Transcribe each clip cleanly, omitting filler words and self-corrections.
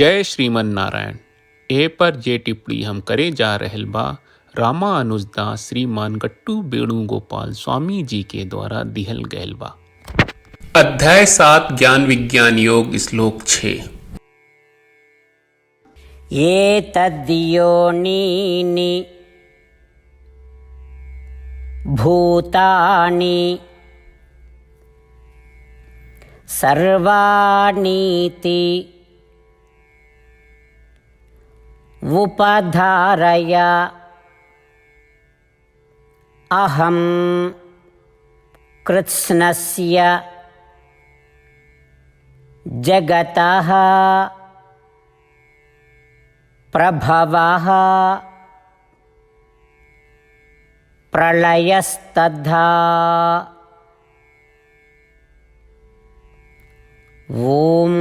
जय श्रीमन नारायण। ए पर जे टिप्पणी हम करे जा रहल बा रामानुजदास श्रीमान गट्टू वेणुगोपाल स्वामी जी के द्वारा दिहल गयल बा। अध्याय 7 ज्ञान विज्ञान योग श्लोक 6। ये तद्योनीनि भूतानि सर्वाणीति उपधारय अहं कृत्स्नस्य जगतः प्रभवः प्रलयस्तथा ओम।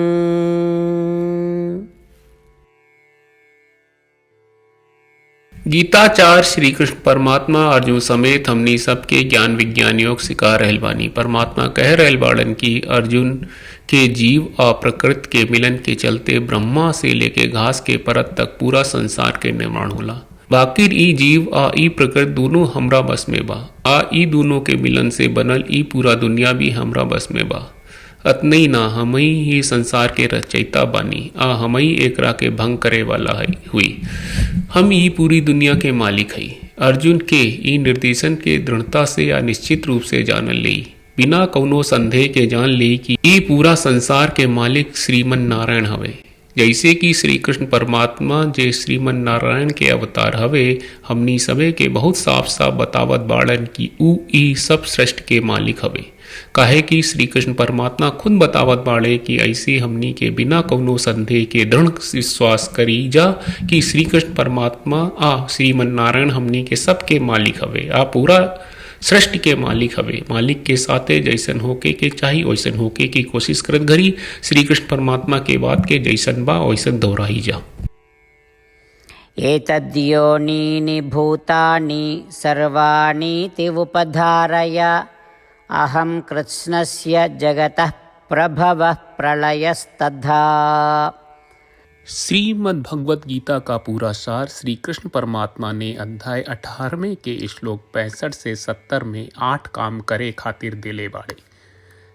गीताचार्य श्री कृष्ण परमात्मा अर्जुन समेत हमनी सबके ज्ञान विज्ञान योग सिखा रहल बानी। परमात्मा कह रहल बाड़न कि अर्जुन के जीव और प्रकृति के मिलन के चलते ब्रह्मा से लेके घास के परत तक पूरा संसार के निर्माण होला। बाकी ई जीव आ ई प्रकृति दोनों हमरा बस में बा। आ ई दोनों के मिलन से बनल ई पूरा दुनिया भी हमरा बस में बा। अतनई ना हमई ही संसार के रचयिता बानी आ हमई एकरा के भंग करे वाला हुई। हम ही पूरी दुनिया के मालिक हई। अर्जुन के ई निर्देशन के दृढ़ता से या निश्चित रूप से जानल लेई, बिना कौनो संदेह के जान लेई कि ई पूरा संसार के मालिक श्रीमन नारायण हवे। जैसे कि श्री कृष्ण परमात्मा जे श्रीमन नारायण के अवतार हवे, हमनी सबे के बहुत साफ साफ बतावत बाड़न कि ऊ ई सब सृष्टि के मालिक हवे। काहे कि श्री कृष्ण परमात्मा खुद बतावत बाड़े कि ऐसे हमनी के बिना कौनो संदेह के दृढ़ विश्वास करी जा कि श्री कृष्ण परमात्मा आ श्रीमन नारायण हमनी के सबके मालिक हवे, आ पूरा सृष्टि के मालिक हवे। मालिक के साथे जैसन होके के चाही वैसन होके की कोशिश करत घरी श्री कृष्ण परमात्मा के बात के जैसन बा वैसन दोहराई जा। एतद्योनीनि भूतानि सर्वाणीति उपधारय अहं कृत्स्नस्य जगतः प्रभवः प्रलयस्तथा। श्रीमद् भगवत गीता का पूरा सार श्री कृष्ण परमात्मा ने अध्याय 18वें के श्लोक 65 से 70 में 8 काम करे खातिर दिले बाड़े।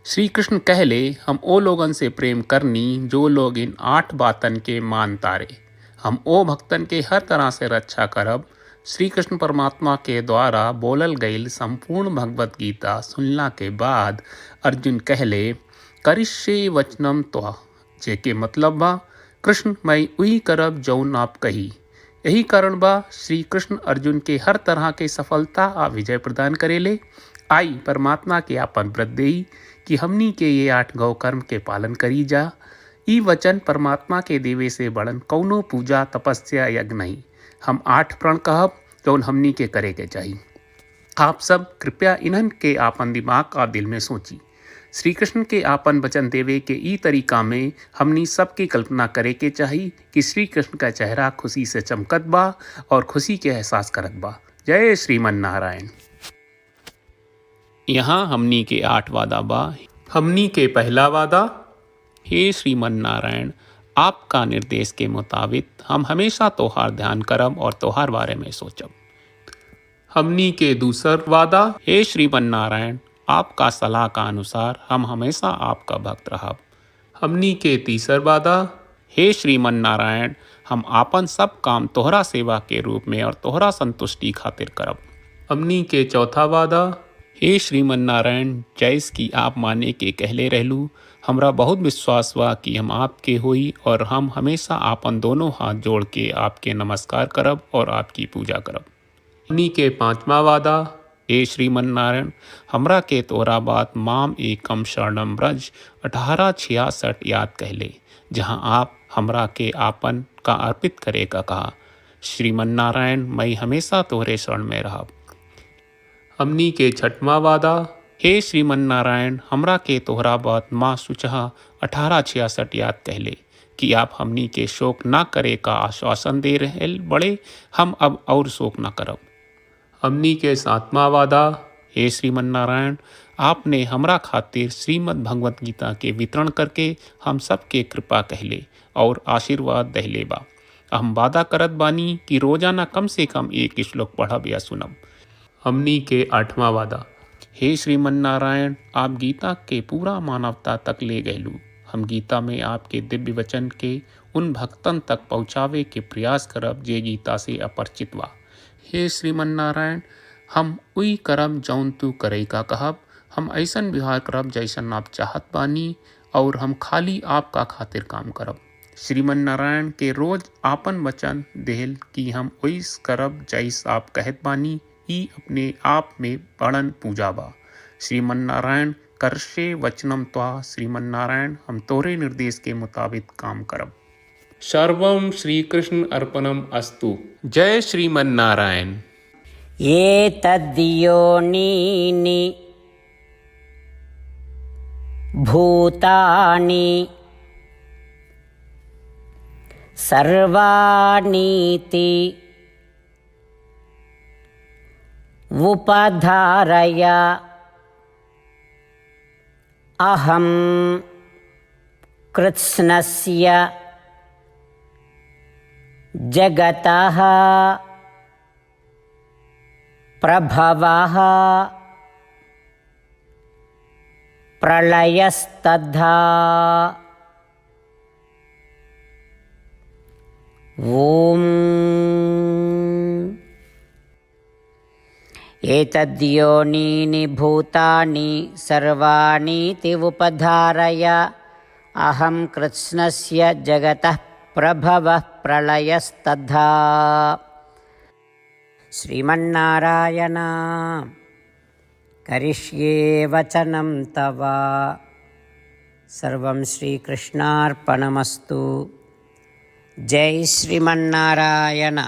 श्री कृष्ण कहले, हम ओ लोगन से प्रेम करनी जो लोग इन 8 बातन के मान तारे। हम ओ भक्तन के हर तरह से रक्षा करब। श्री कृष्ण परमात्मा के द्वारा बोलल गईल संपूर्ण भगवत गीता सुनला के बाद अर्जुन कहले, करिष्ये वचनम त्वा, जेके मतलब बा कृष्ण मैं उही करब जौन आप कही। यही कारण बा श्री कृष्ण अर्जुन के हर तरह के सफलता आ विजय प्रदान करेले। आई परमात्मा के आपन व्रत देई कि हमनी के ये 8 गौ कर्म के पालन करी जा। ई वचन परमात्मा के देवे से बड़न कौनो पूजा तपस्या यज्ञ नहीं। हम 8 प्रण कहब जौन हमनी के करे के चाहिए। आप सब कृपया इन्हन के आपन दिमाग और दिल में सोची। श्री कृष्ण के आपन वचन देवे के ई तरीका में हमनी सबकी कल्पना करे के चाहिए कि श्री कृष्ण का चेहरा खुशी से चमकत बा और खुशी के एहसास करत बा। जय श्रीमन नारायण। यहाँ हमनी के 8 वादा बा। हमनी के पहला वादा, हे श्रीमन नारायण, आपका निर्देश के मुताबिक हम हमेशा तोहार ध्यान करब और तोहार बारे में सोचब। हमनी के दूसर वादा, हे श्रीमन नारायण, आपका सलाह का अनुसार हम हमेशा आपका भक्त रहब। हमनी के तीसर वादा, हे श्रीमन नारायण, हम आपन सब काम तोहरा सेवा के रूप में और तोहरा संतुष्टि खातिर करब। हमनी के चौथा वादा, हे श्रीमन नारायण, जैस की आप माने के कहले रहलू, हमरा बहुत विश्वास बा कि हम आपके होई और हम हमेशा आपन दोनों हाथ जोड़ के आपके नमस्कार करब और आपकी पूजा करब। हमनी के पांचवा वादा, हे श्रीमन नारायण, हमरा के तोरा बात माम एकम शरणम ब्रज 1866 याद कहले, जहाँ आप हमरा के आपन का अर्पित करे का कहा। श्रीमन नारायण, मैं हमेशा तोहरे शरण में रहब। हमनी के छठवां वादा, हे श्रीमन नारायण, हमरा के तोहरा बात माँ सुचहा 1866 याद कहले कि आप हमनी के शोक ना करे का आश्वासन दे रहे बड़े। हम अब और शोक ना करब। हमनी के 7वां वादा, हे श्रीमन नारायण, आपने हमरा खातिर श्रीमद् भगवत गीता के वितरण करके हम सब के कृपा कहले और आशीर्वाद दहले बा। हम वादा करत बानी कि रोजाना कम से कम एक श्लोक पढ़ब या सुनब। हमनी के 8वां वादा। हे श्रीमन नारायण, आप गीता के पूरा मानवता तक ले गयलू। हम गीता में आपके दिव्य वचन के उन भक्तन तक पहुँचावे के प्रयास करब जे गीता से अपरिचित बा। हे श्रीमन नारायण, हम उई करब जौन तू करे का कहब। हम ऐसन व्यवहार करब जैसन आप चाहत बानी और हम खाली आपका खातिर काम करब। श्रीमन नारायण के रोज आपन वचन देहल कि हम ओइस करब जैस आप कहत बानी, ई अपने आप में बड़न पूजा बा। श्रीमन नारायण करशे वचनम त्वा। श्रीमन नारायण, हम तोरे निर्देश के मुताबिक काम करब। सर्वम श्री कृष्ण अर्पणम अस्तु। जय श्रीमन नारायण। ये तद्योनीनि भूतानि सर्वाणीति उपधारय अहं कृत्स्नस्य जगतः प्रभवः प्रलयस्तथा ॐ एतद्योनीनि भूतानि सर्वाणीति उपधारय अहं कृत्स्नस्य जगतः प्रभवः प्रलयस्तथा। श्रीमन्नारायण, करिष्ये वचनं तव। सर्वं श्रीकृष्णार्पणमस्तु। जय श्रीमन्नारायण।